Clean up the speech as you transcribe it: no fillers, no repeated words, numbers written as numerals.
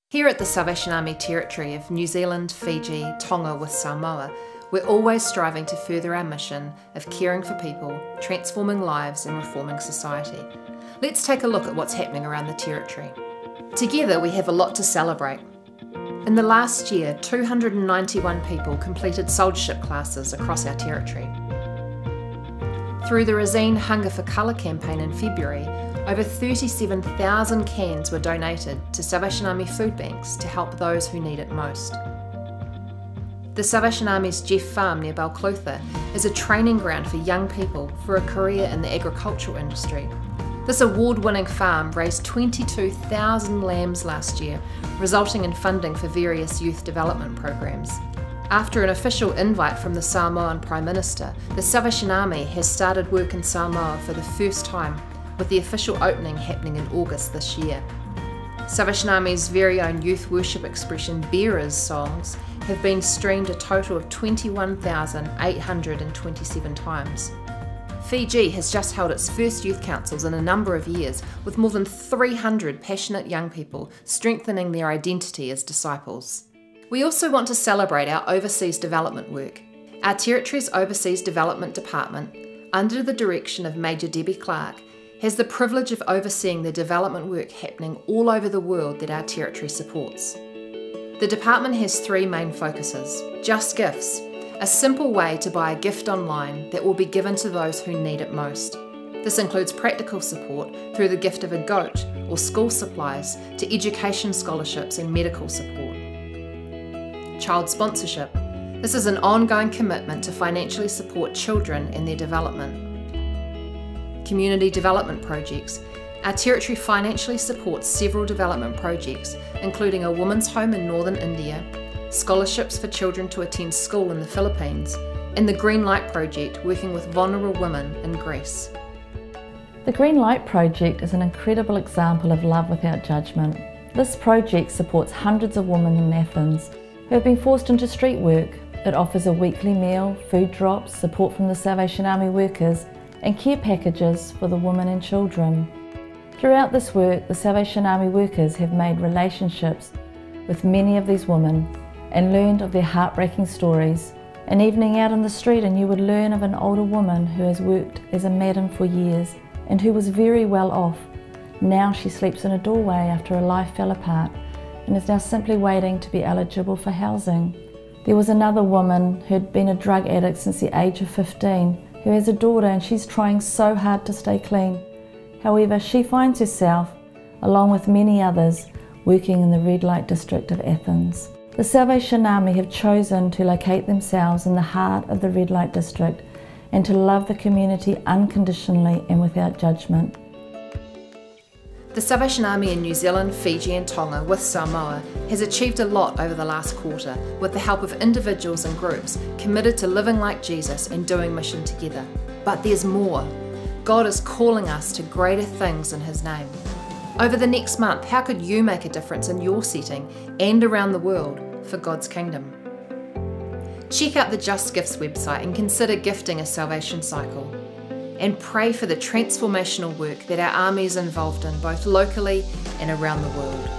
Here at the Salvation Army Territory of New Zealand, Fiji, Tonga with Samoa, we're always striving to further our mission of caring for people, transforming lives and reforming society. Let's take a look at what's happening around the Territory. Together we have a lot to celebrate. In the last year, 291 people completed soldiership classes across our Territory. Through the Resine Hunger for Colour campaign in February, over 37,000 cans were donated to Salvation Army food banks to help those who need it most. The Salvation Army's Jeff Farm near Balclutha is a training ground for young people for a career in the agricultural industry. This award-winning farm raised 22,000 lambs last year, resulting in funding for various youth development programs. After an official invite from the Samoan Prime Minister, the Salvation Army has started work in Samoa for the first time, with the official opening happening in August this year. Salvation Army's very own youth worship expression Bearers songs have been streamed a total of 21,827 times. Fiji has just held its first youth councils in a number of years, with more than 300 passionate young people strengthening their identity as disciples. We also want to celebrate our overseas development work. Our Territory's Overseas Development Department, under the direction of Major Debbie Clark, has the privilege of overseeing the development work happening all over the world that our Territory supports. The department has three main focuses. Just Gifts, a simple way to buy a gift online that will be given to those who need it most. This includes practical support through the gift of a goat or school supplies to education scholarships and medical support. Child Sponsorship. This is an ongoing commitment to financially support children and their development. Community development projects. Our Territory financially supports several development projects, including a women's home in northern India, scholarships for children to attend school in the Philippines, and the Green Light Project, working with vulnerable women in Greece. The Green Light Project is an incredible example of love without judgment. This project supports hundreds of women in Athens who have been forced into street work. It offers a weekly meal, food drops, support from the Salvation Army workers, and care packages for the women and children. Throughout this work, the Salvation Army workers have made relationships with many of these women and learned of their heartbreaking stories. An evening out on the street and you would learn of an older woman who has worked as a madam for years and who was very well off. Now she sleeps in a doorway after her life fell apart and is now simply waiting to be eligible for housing. There was another woman who had been a drug addict since the age of 15 who has a daughter and she's trying so hard to stay clean. However, she finds herself, along with many others, working in the red light district of Athens. The Salvation Army have chosen to locate themselves in the heart of the red light district and to love the community unconditionally and without judgment. The Salvation Army in New Zealand, Fiji and Tonga with Samoa has achieved a lot over the last quarter with the help of individuals and groups committed to living like Jesus and doing mission together. But there's more. God is calling us to greater things in His name. Over the next month, how could you make a difference in your setting and around the world for God's kingdom? Check out the Just Gifts website and consider gifting a salvation cycle. And pray for the transformational work that our Army is involved in both locally and around the world.